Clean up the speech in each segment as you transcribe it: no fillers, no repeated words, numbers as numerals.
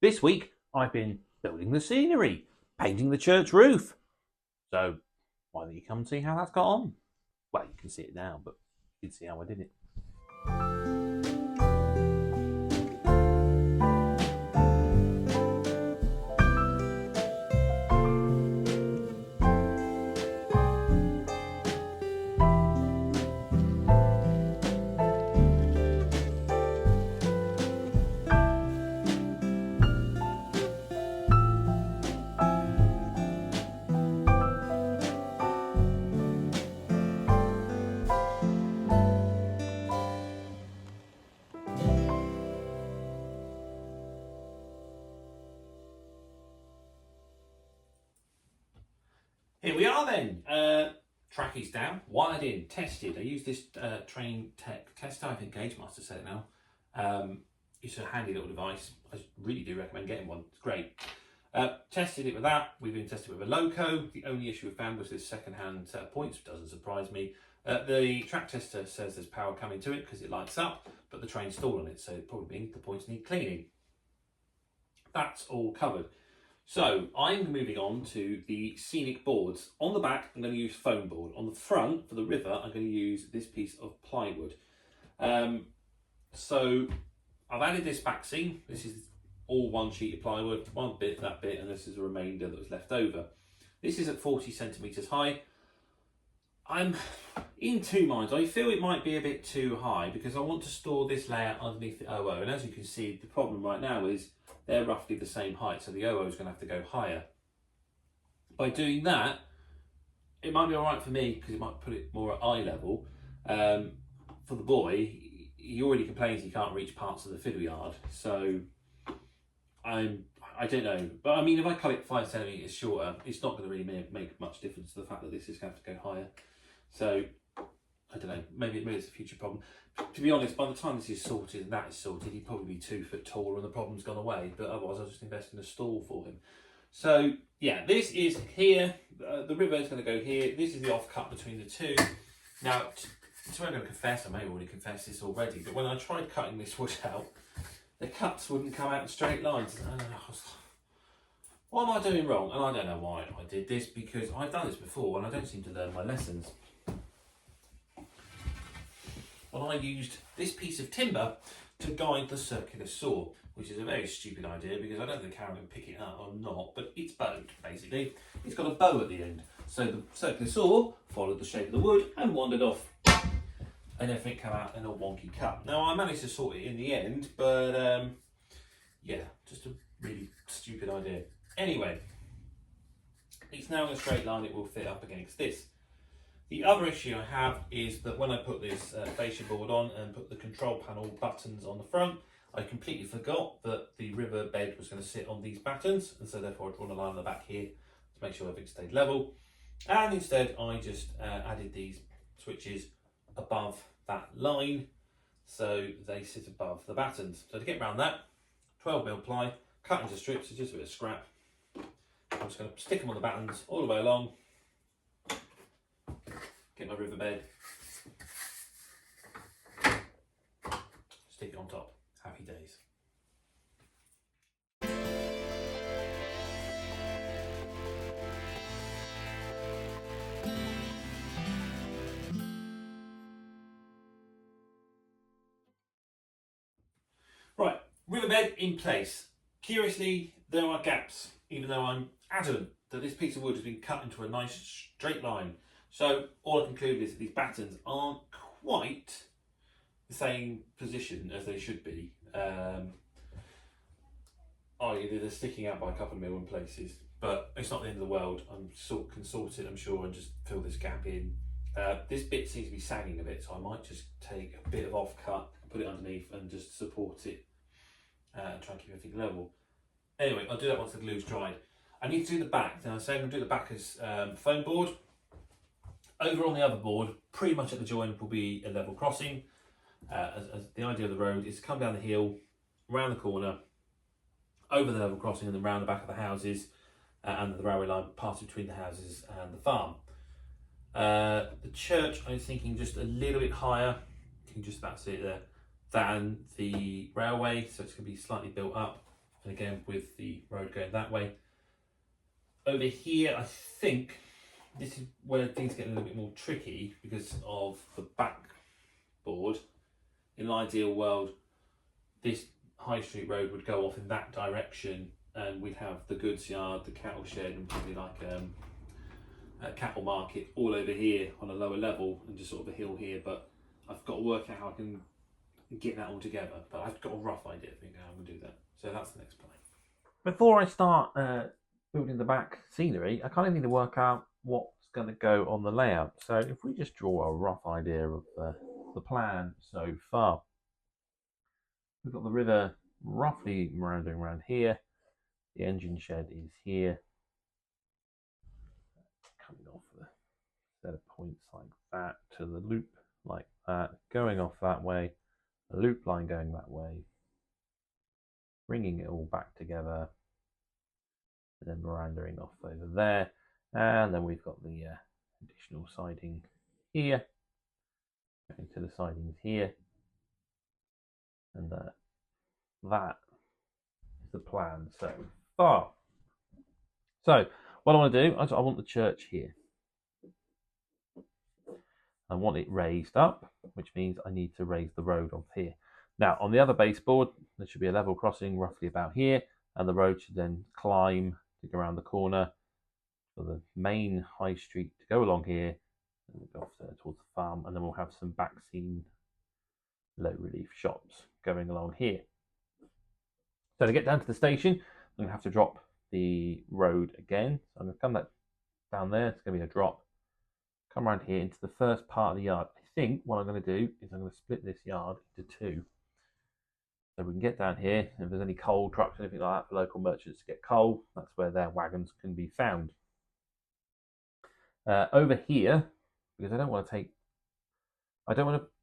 This week, I've been building the scenery, painting the church roof. So, why don't you come and see how that's got on? Well, you can see it now, but you can see how I did it. Here we are then. Trackies down, wired in, tested. I used this Train Tech tester. I think Gauge Master said it now. It's a handy little device. I really do recommend getting one. It's great. Tested it with that. We've been tested with a loco. The only issue we found was this second-hand set of points. Doesn't surprise me. The track tester says there's power coming to it because it lights up, but the train's stalled on it, so it probably means the points need cleaning. That's all covered. So I'm moving on to the scenic boards. On the back, I'm going to use foam board. On the front, for the river, I'm going to use this piece of plywood. So I've added this back seam. This is all one sheet of plywood, one bit, that bit, and this is the remainder that was left over. This is at 40 centimetres high. I'm in two minds. I feel it might be a bit too high because I want to store this layer underneath the OO. And as you can see, the problem right now is they're roughly the same height, so the OO is going to have to go higher. By doing that, it might be all right for me because it might put it more at eye level. For the boy, he already complains he can't reach parts of the fiddle yard, so I don't know. But I mean, if I cut it 5 centimetres shorter, it's not going to really make much difference to the fact that this is going to have to go higher. So I don't know, maybe it's a future problem. To be honest, by the time this is sorted and that is sorted, he'd probably be 2 foot taller and the problem's gone away, but otherwise I'll just invest in a stall for him. So yeah, this is here, the river is going to go here, this is the off cut between the two. Now, so I'm going to confess, I may have already confessed this already, but when I tried cutting this wood out, the cuts wouldn't come out in straight lines. What am I doing wrong? And I don't know why I did this, because I've done this before and I don't seem to learn my lessons. Well, I used this piece of timber to guide the circular saw, which is a very stupid idea because I don't think Karen can pick it up or not, but it's bowed basically. It's got a bow at the end. So the circular saw followed the shape of the wood and wandered off. And everything came out in a wonky cut. Now I managed to sort it in the end, but yeah, just a really stupid idea. Anyway, it's now in a straight line, it will fit up against this. The other issue I have is that when I put this fascia board on and put the control panel buttons on the front, I completely forgot that the river bed was going to sit on these buttons, and so therefore I drawn a line on the back here to make sure everything stayed level. And instead I just added these switches above that line, so they sit above the buttons. So to get around that, 12mm ply, cut into strips, it's just a bit of scrap. I'm just going to stick them on the buttons all the way along. Get my river bed, stick it on top. Happy days. Right, riverbed in place. Curiously, there are gaps, even though I'm adamant that this piece of wood has been cut into a nice straight line. So all I conclude is that these battens aren't quite the same position as they should be. They're sticking out by a couple of mil in places, but it's not the end of the world. Can sort it, I'm sure, and just fill this gap in. This bit seems to be sagging a bit, so I might just take a bit of off cut, put it underneath and just support it and try and keep everything level. Anyway, I'll do that once the glue's dried. I need to do the back. Now I say I'm going to do the back as foam board. Over on the other board, pretty much at the joint, will be a level crossing. As the idea of the road is to come down the hill, round the corner, over the level crossing, and then round the back of the houses and the railway line passing between the houses and the farm. The church, I was thinking just a little bit higher, you can just about see it there, than the railway, so it's going to be slightly built up. and again with the road going that way. Over here, I think this is where things get a little bit more tricky because of the backboard. In an ideal world, this high street road would go off in that direction, and we'd have the goods yard, the cattle shed, and probably like a cattle market all over here on a lower level, and just sort of a hill here. But I've got to work out how I can get that all together. But I've got a rough idea of how I'm going to do that. So that's the next plan. Before I start building the back scenery, I kind of need to work out what's going to go on the layout. So if we just draw a rough idea of the plan so far, we've got the river roughly rounding around here. The engine shed is here, coming off a set of points like that to the loop like that, going off that way, a loop line going that way, bringing it all back together, and then meandering off over there. And then we've got the additional siding here, going to the sidings here, and that is the plan so far. So what I want to do is I want the church here. I want it raised up, which means I need to raise the road off here. Now on the other baseboard, there should be a level crossing roughly about here, and the road should then climb to go around the corner for the main high street to go along here and go off there towards the farm, and then we'll have some back scene low relief shops going along here. So to get down to the station, I'm going to have to drop the road again. So I'm going to come that down there. It's going to be a drop. Come around here into the first part of the yard. I think what I'm going to do is I'm going to split this yard into two. So we can get down here. If there's any coal trucks or anything like that for local merchants to get coal, that's where their wagons can be found. Over here, because I don't want to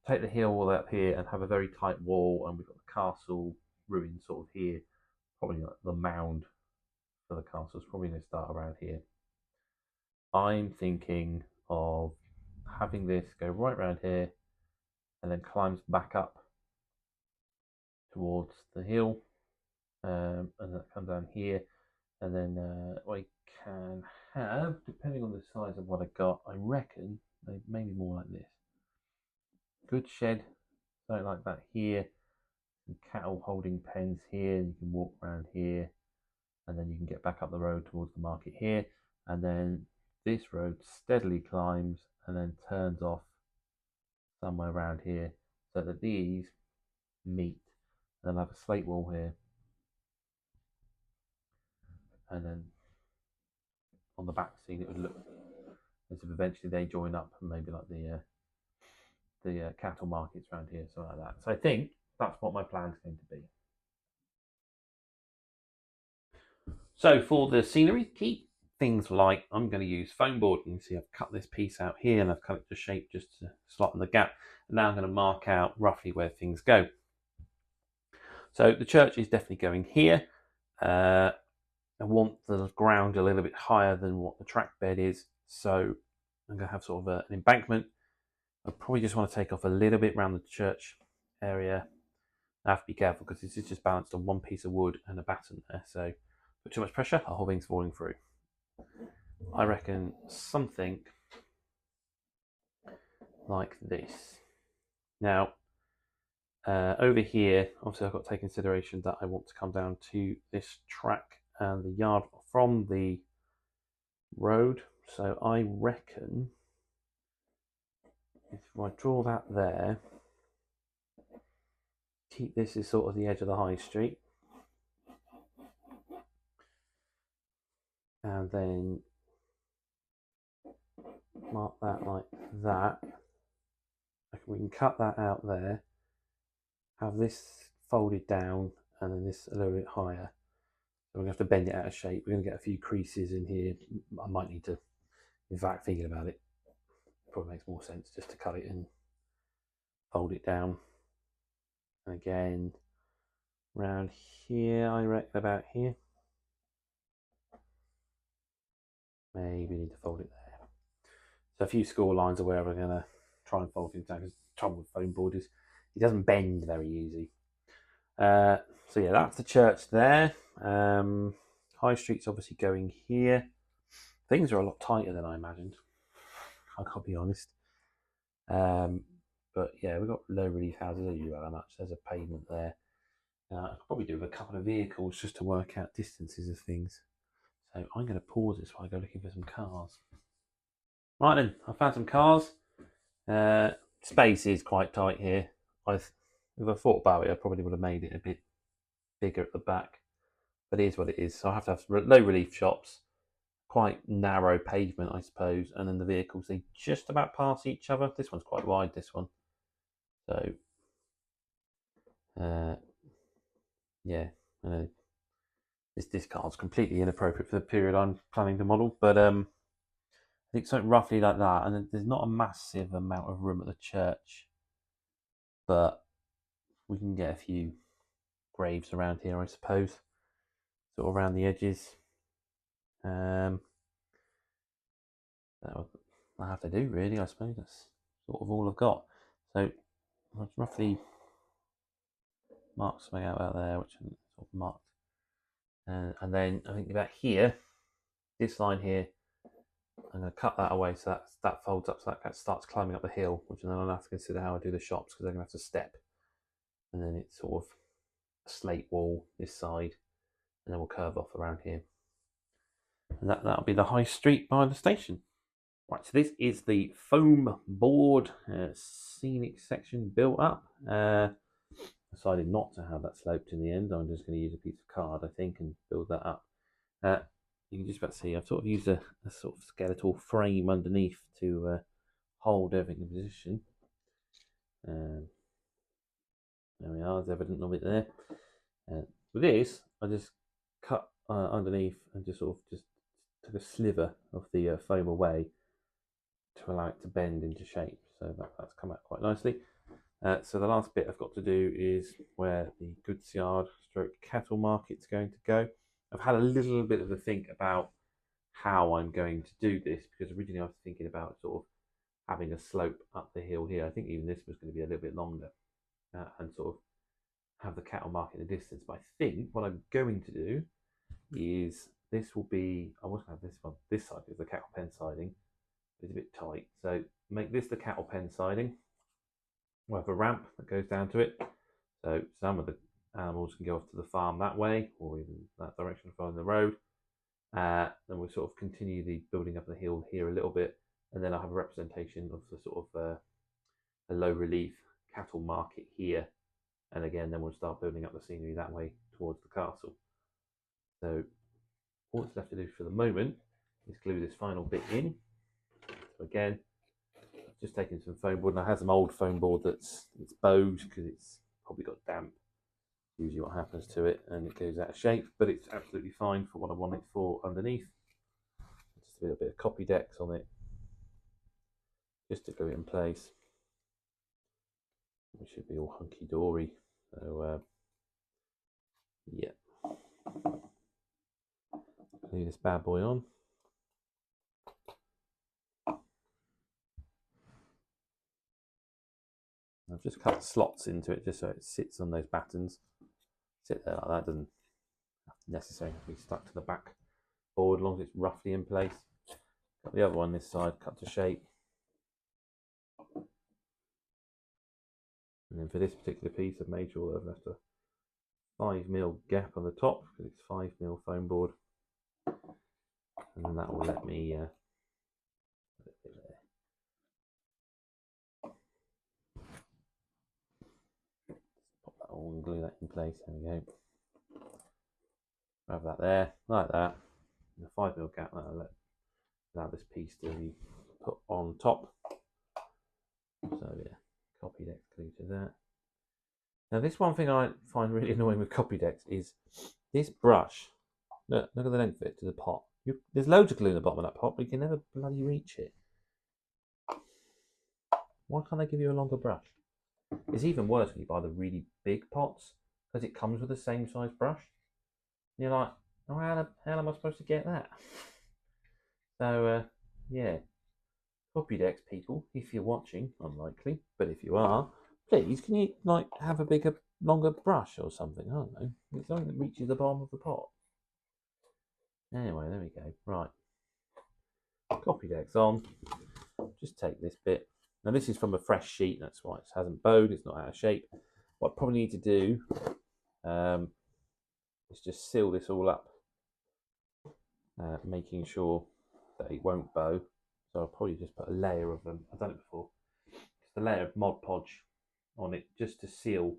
take the hill all the way up here and have a very tight wall, and we've got the castle ruin sort of here. Probably like the mound for the castle is probably going to start around here. I'm thinking of having this go right around here and then climbs back up towards the hill, and then come down here, and then I can have, depending on the size of what I got, I reckon maybe more like this. Good shed, something like that here. Some cattle holding pens here. You can walk around here, and then you can get back up the road towards the market here, and then this road steadily climbs and then turns off somewhere around here, so that these meet. And then have a slate wall here, and then on the back scene it would look as if eventually they join up, and maybe like the cattle markets around here, something like that. So I think that's what my plan is going to be. So for the scenery, keep things light. I'm going to use foam board. You can see I've cut this piece out here and I've cut it to shape just to slot in the gap. And now I'm going to mark out roughly where things go. So the church is definitely going here. I want the ground a little bit higher than what the track bed is. So I'm going to have sort of an embankment. I probably just want to take off a little bit around the church area. I have to be careful because this is just balanced on one piece of wood and a batten there. So put too much pressure, the whole thing's falling through. I reckon something like this. Now, over here, obviously I've got to take consideration that I want to come down to this track and the yard from the road. So I reckon if I draw that there, keep this as sort of the edge of the high street, and then mark that like that. We can cut that out there, have this folded down, and then this a little bit higher. So we're going to have to bend it out of shape. We're going to get a few creases in here. I might need to, in fact, thinking about it, probably makes more sense just to cut it and fold it down. And again, around here, I reckon about here. Maybe need to fold it there. So a few score lines are where we're going to try and fold things down, because the trouble with foam board is it doesn't bend very easy. So yeah, that's the church there. High Street's obviously going here. Things are a lot tighter than I imagined. I can't be honest. But yeah, we've got low relief houses. I don't know how much. There's a pavement there. I could probably do with a couple of vehicles just to work out distances of things. So I'm going to pause this while I go looking for some cars. Right then, I found some cars. Space is quite tight here. If I thought about it, I probably would have made it a bit bigger at the back. But it is what it is. So I have to have low relief shops, quite narrow pavement, I suppose, and then the vehicles, they just about pass each other. This one's quite wide, this one. So, yeah, I know this car's completely inappropriate for the period I'm planning to model, but I think something roughly like that. And there's not a massive amount of room at the church, but we can get a few graves around here, I suppose, sort of around the edges. That I have to do, really, I suppose. That's sort of all I've got. So let's roughly mark something out there, which I sort of marked. And then I think about here, this line here, I'm going to cut that away so that folds up, so that starts climbing up the hill, which then I'll have to consider how I do the shops, because I'm going to have to step. And then it's sort of a slate wall this side, and then we'll curve off around here. And that'll be the high street by the station. Right, so this is the foam board scenic section built up. Decided not to have that sloped in the end. I'm just going to use a piece of card, I think, and build that up. You can just about see I've sort of used a sort of skeletal frame underneath to hold everything in position. There we are, there's evidence of it there. With this, I just cut underneath and just sort of just took a sliver of the foam away to allow it to bend into shape. So that's come out quite nicely. So the last bit I've got to do is where the goods yard stroke cattle market's going to go. I've had a little bit of a think about how I'm going to do this, because originally I was thinking about sort of having a slope up the hill here. I think even this was going to be a little bit longer and sort of have the cattle market in the distance. But I think what I'm going to do is this will be, I was going to have this one, this side is the cattle pen siding. It's a bit tight. So make this the cattle pen siding. We'll have a ramp that goes down to it. So some of the animals can go off to the farm that way, or even that direction following the road. Then we'll sort of continue the building up the hill here a little bit, and then I'll have a representation of the sort of a low relief cattle market here. And again, then we'll start building up the scenery that way towards the castle. So all that's left to do for the moment is glue this final bit in. So again, just taking some foam board, and I have some old foam board it's bowed because it's probably got damp. Usually what happens to it, and it goes out of shape, but it's absolutely fine for what I want it for underneath. Just a little bit of copy decks on it, just to glue it in place. It should be all hunky-dory. So yeah, glue this bad boy on. I've just cut slots into it just so it sits on those battens. Sit there like that, doesn't necessarily have to be stuck to the back board as long as it's roughly in place. Got the other one this side cut to shape. And then for this particular piece, I've made sure that I've left a 5mm gap on the top because it's 5mm foam board. And then that will let me put it there. Pop that all and glue that in place. There we go. Have that there, like that. And a 5mm gap that'll allow this piece to be put on top. So yeah, copy decks glued to that. Now this one thing I find really annoying with copy decks is this brush. Look at the length of it to the pot. There's loads of glue in the bottom of that pot, but you can never bloody reach it. Why can't they give you a longer brush? It's even worse when you buy the really big pots, because it comes with the same size brush. And you're like, oh, how the hell am I supposed to get that? So yeah, copy decks people, if you're watching, unlikely, but if you are, please can you like have a bigger longer brush or something. I don't know. It's something that reaches the bottom of the pot. Anyway, there we go. Right. Copy decks on. Just take this bit. Now this is from a fresh sheet. That's why it hasn't bowed. It's not out of shape. What I probably need to do is just seal this all up, making sure that it won't bow. So I'll probably just put a layer of them. I've done it before. Just a layer of Mod Podge on it just to seal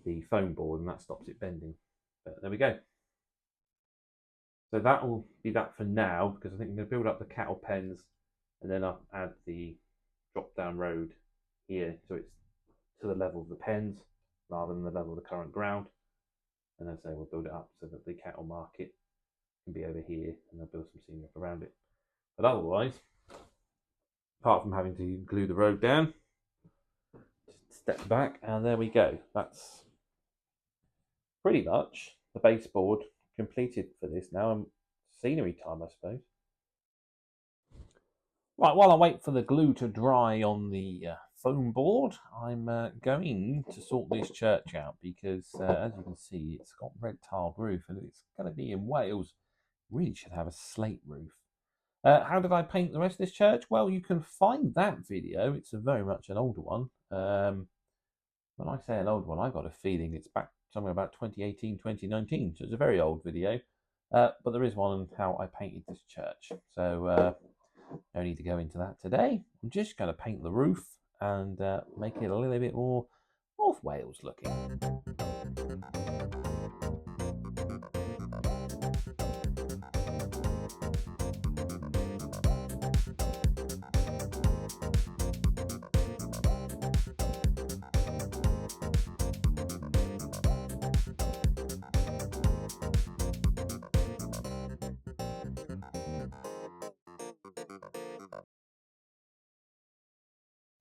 the foam board, and that stops it bending. But there we go. So that will be that for now, because I think I'm going to build up the cattle pens, and then I'll add the drop down road here, so it's to the level of the pens rather than the level of the current ground. And as I say, we'll build it up so that the cattle market can be over here, and I'll build some scenery up around it. But otherwise, apart from having to glue the road down, just step back, and there we go. That's pretty much the baseboard completed for this now, and scenery time, I suppose. Right, while I wait for the glue to dry on the foam board, I'm going to sort this church out, because as you can see, it's got red tiled roof, and it's going to be in Wales. Really should have a slate roof. How did I paint the rest of this church? Well, you can find that video. It's very much an older one. When I say an old one, I got a feeling it's back somewhere about 2018, 2019. So it's a very old video. But there is one on how I painted this church. So no need to go into that today. I'm just going to paint the roof and make it a little bit more North Wales looking.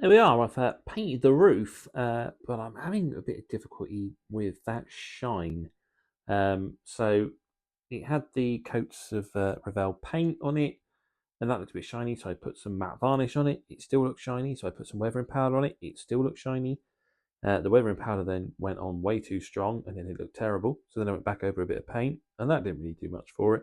There we are. I've painted the roof, but I'm having a bit of difficulty with that shine. So it had the coats of Revell paint on it, and that looked a bit shiny, so I put some matte varnish on it. It still looks shiny, so I put some weathering powder on it. It still looks shiny. The weathering powder then went on way too strong, and then it looked terrible. So then I went back over a bit of paint, and that didn't really do much for it.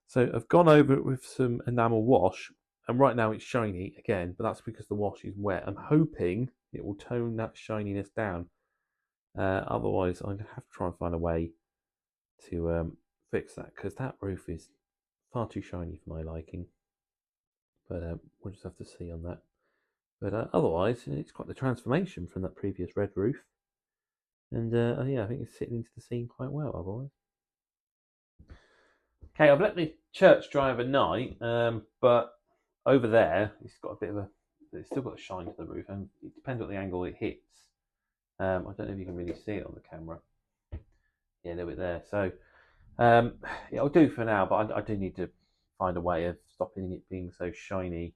So I've gone over it with some enamel wash, and right now it's shiny again, but that's because the wash is wet. I'm hoping it will tone that shininess down. Otherwise, I'm going to have to try and find a way to fix that, because that roof is far too shiny for my liking. But we'll just have to see on that. But otherwise, it's quite the transformation from that previous red roof. And yeah, I think it's sitting into the scene quite well otherwise. Okay, I've let the church dry overnight, but over there, it's got a bit of it's still got a shine to the roof, and it depends what the angle it hits. I don't know if you can really see it on the camera. Yeah, a little bit there. So it'll do for now, but I do need to find a way of stopping it being so shiny.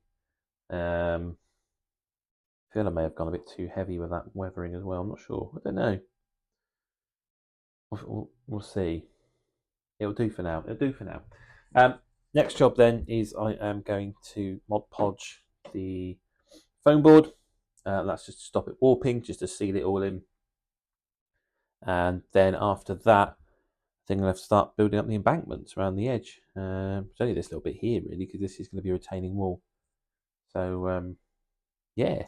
I feel I may have gone a bit too heavy with that weathering as well. I'm not sure. I don't know. We'll see. It'll do for now. It'll do for now. Next job then is I am going to Mod Podge the foam board. That's just to stop it warping, just to seal it all in. And then after that, I think I'll have to start building up the embankments around the edge. It's only this little bit here, really, because this is going to be a retaining wall. So, yeah,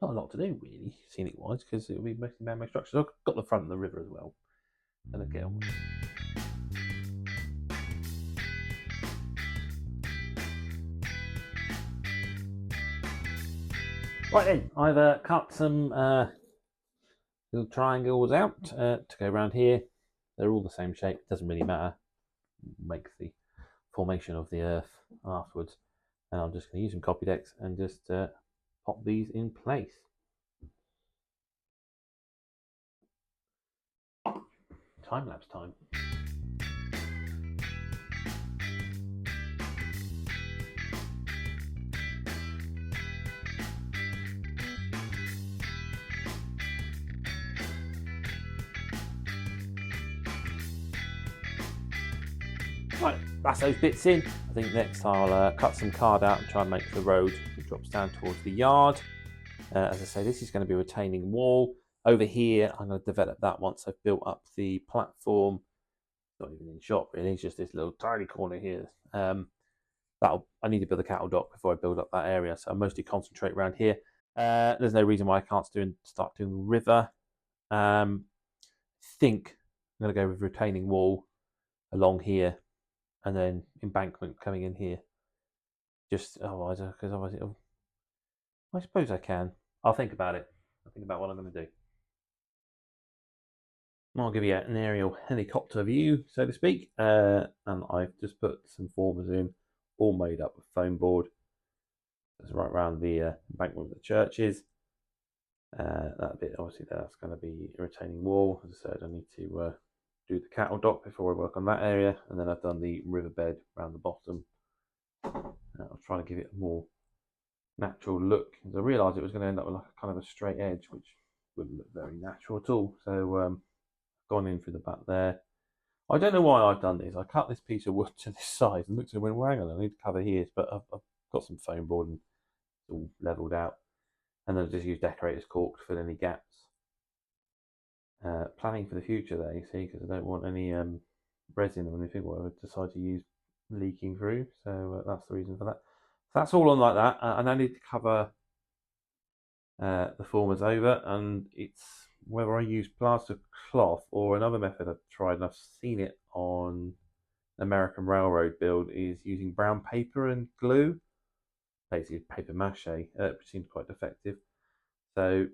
not a lot to do, really, scenic-wise, because it'll be mostly man-made structures. I've got the front of the river as well. And again, right then, I've cut some little triangles out to go around here. They're all the same shape. It doesn't really matter. Makes the formation of the earth afterwards. And I'm just going to use some copy decks and just pop these in place. Time-lapse time. Right, that's those bits in. I think next I'll cut some card out and try and make the road that drops down towards the yard. As I say, this is going to be a retaining wall. Over here, I'm going to develop that once I've built up the platform. Not even in shot, really. It's just this little tiny corner here. I need to build a cattle dock before I build up that area, so I mostly concentrate around here. There's no reason why I can't start doing the river. Think I'm going to go with retaining wall along here, and then embankment coming in here. Just otherwise, because otherwise I suppose I can. I'll think about it. I'll think about what I'm going to do. I'll give you an aerial helicopter view, so to speak. And I've just put some formers in, all made up of foam board. That's right around the embankment of the churches. That bit, obviously, that's going to be a retaining wall. As I said, I need to do the cattle dock before I work on that area. And then I've done the riverbed around the bottom. I was trying to give it a more natural look. I realised it was going to end up with like a kind of a straight edge, which wouldn't look very natural at all. So gone in through the back there. I don't know why I've done this. I cut this piece of wood to this size and looked at it and went, well, hang on, I need to cover here, but I've got some foam board and it's all levelled out. And then I just use decorator's cork to fill any gaps. Planning for the future there, you see, because I don't want any resin or anything what I would decide to use leaking through. So that's the reason for that. So that's all on like that. And I need to cover the formers over, and it's whether I use plaster cloth or another method I've tried, and I've seen it on American Railroad build, is using brown paper and glue, basically paper mache, which seems quite effective. So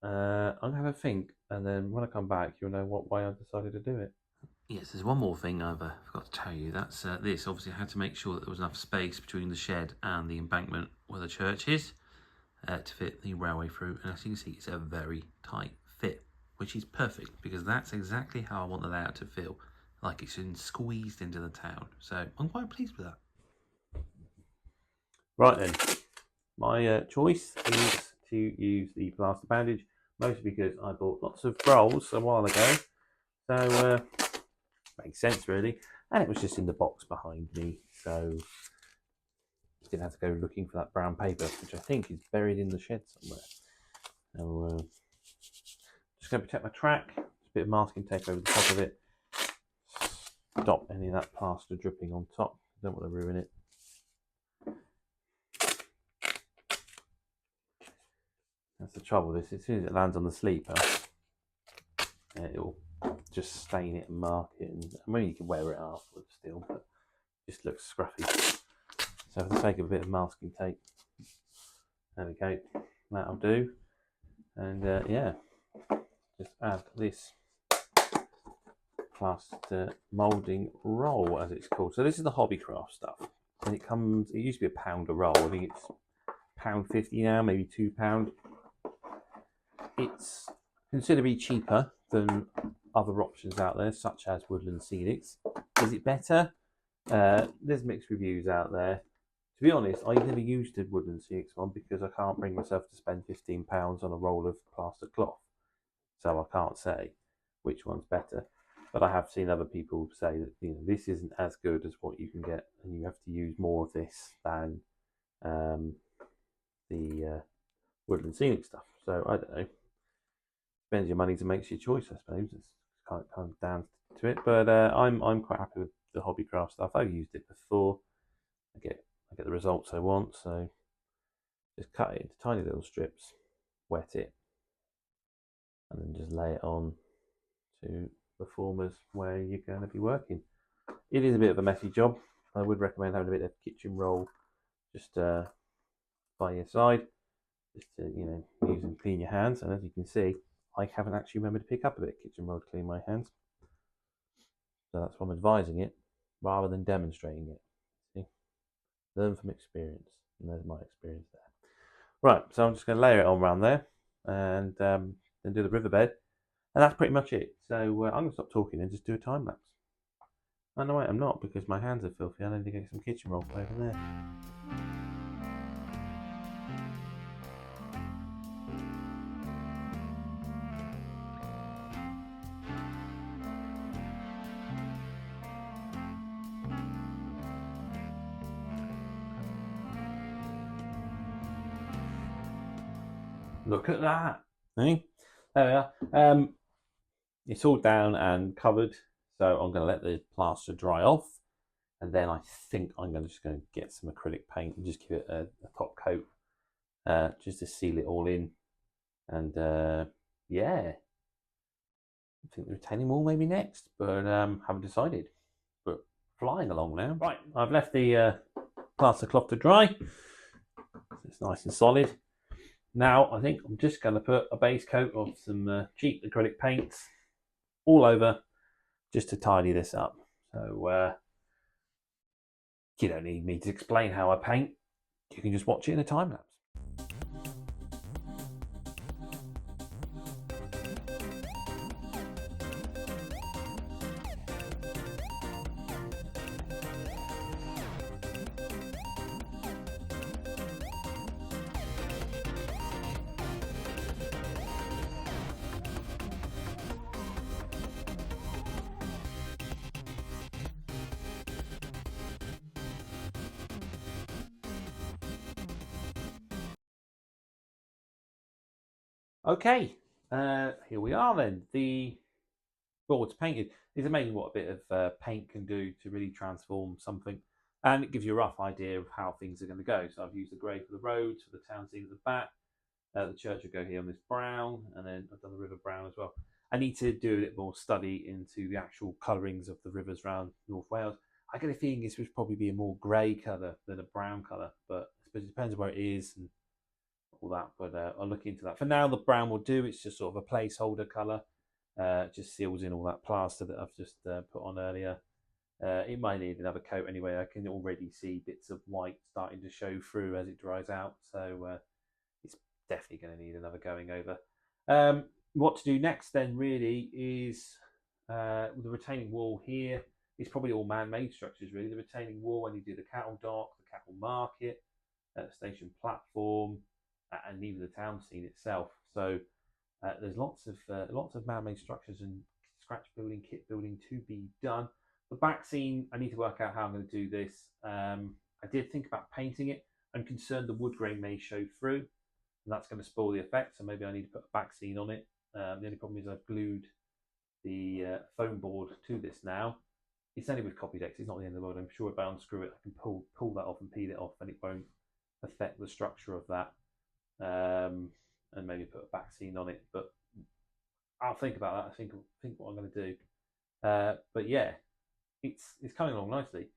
I'm going to have a think, and then when I come back, you'll know what way I decided to do it. Yes, there's one more thing I've forgot to tell you. That's this. Obviously, I had to make sure that there was enough space between the shed and the embankment where the church is to fit the railway through. And as you can see, it's a very tight fit, which is perfect because that's exactly how I want the layout to feel, like it's been squeezed into the town. So I'm quite pleased with that. Right then, my choice is to use the plaster bandage, mostly because I bought lots of rolls a while ago. So makes sense really, and it was just in the box behind me, so didn't have to go looking for that brown paper, which I think is buried in the shed somewhere. So just going to protect my track, just a bit of masking tape over the top of it, stop any of that plaster dripping on top, don't want to ruin it. That's the trouble with this, as soon as it lands on the sleeper, it'll just stain it and mark it, and I mean you can wear it afterwards still, but it just looks scruffy. So for the sake of a bit of masking tape, there we go, that'll do. And yeah, just add this plaster moulding roll, as it's called. So this is the Hobbycraft stuff, and it used to be £1 a roll. I think it's £1.50 now, maybe £2. It's considerably cheaper than other options out there, such as Woodland Scenics. Is it better? There's mixed reviews out there. To be honest, I never used the Woodland Scenics one because I can't bring myself to spend £15 on a roll of plaster cloth. So I can't say which one's better. But I have seen other people say that this isn't as good as what you can get, and you have to use more of this than the Woodland Scenic stuff. So I don't know. Spends your money to make your choice, I suppose. It's kind of down to it. But I'm quite happy with the Hobbycraft stuff. I've used it before. I get the results I want. So just cut it into tiny little strips, wet it, and then just lay it on to the formers where you're going to be working. It is a bit of a messy job. I would recommend having a bit of kitchen roll just by your side, just to use and clean your hands. And as you can see, I haven't actually remembered to pick up a bit of kitchen roll to clean my hands, so that's why I'm advising it rather than demonstrating it. See, learn from experience, and there's my experience there. Right, so I'm just going to layer it on around there, and then do the riverbed. And that's pretty much it. So I'm going to stop talking and just do a time lapse. Oh no, wait, I'm not, because my hands are filthy. I need to get some kitchen roll over there. Look at that. Eh? There we are. It's all down and covered, so I'm going to let the plaster dry off, and then I think I'm just going to get some acrylic paint and just give it a top coat, just to seal it all in. And yeah, I think the retaining wall maybe next, but haven't decided. But flying along now. Right, I've left the plaster cloth to dry. It's nice and solid. Now I think I'm just going to put a base coat of some cheap acrylic paints all over, just to tidy this up. So you don't need me to explain how I paint. You can just watch it in a time lapse. Okay, here we are then. Well, it's painted. It's amazing what a bit of paint can do to really transform something, and it gives you a rough idea of how things are going to go. So I've used the grey for the roads, for the town scene at the back. The church will go here on this brown, and then I've done the river brown as well. I need to do a bit more study into the actual colourings of the rivers around North Wales. I get a feeling this would probably be a more grey colour than a brown colour, but I suppose it depends where it is and all that. But I'll look into that. For now, the brown will do. It's just sort of a placeholder colour. Just seals in all that plaster that I've just put on earlier. It might need another coat anyway. I can already see bits of white starting to show through as it dries out. So it's definitely going to need another going over. What to do next then really is the retaining wall here. It's probably all man-made structures really. The retaining wall when you do the cattle dock, the cattle market, station platform, and even the town scene itself. So there's lots of man-made structures and scratch building, kit building to be done. The back scene, I need to work out how I'm going to do this. I did think about painting it. I'm concerned the wood grain may show through, and that's going to spoil the effect. So maybe I need to put a back scene on it. The only problem is I've glued the foam board to this now. It's only with Copydex. It's not the end of the world. I'm sure if I unscrew it, I can pull that off and peel it off, and it won't affect the structure of that. And maybe put a back scene on it, but I'll think about that. I think what I'm going to do. But yeah, it's coming along nicely.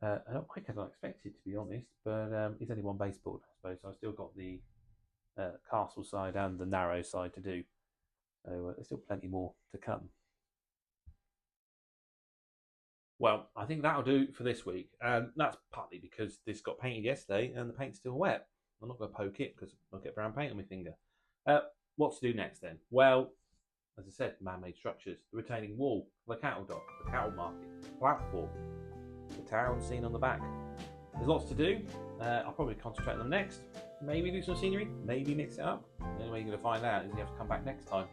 Not quicker than I expected, to be honest. But it's only one baseboard, I suppose. So I've still got the castle side and the narrow side to do. So there's still plenty more to come. Well, I think that'll do for this week. And that's partly because this got painted yesterday and the paint's still wet. I'm not going to poke it because I'll get brown paint on my finger. What to do next then? Well, as I said, man-made structures, the retaining wall, the cattle dock, the cattle market, the platform, the town scene on the back. There's lots to do. I'll probably concentrate on them next. Maybe do some scenery, maybe mix it up. The only way you're going to find out is you have to come back next time.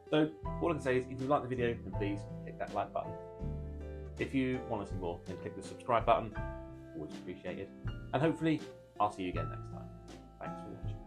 So all I can say is if you like the video, then please hit that like button. If you want to see more, then click the subscribe button. Always appreciated. And hopefully, I'll see you again next time. Thanks for watching.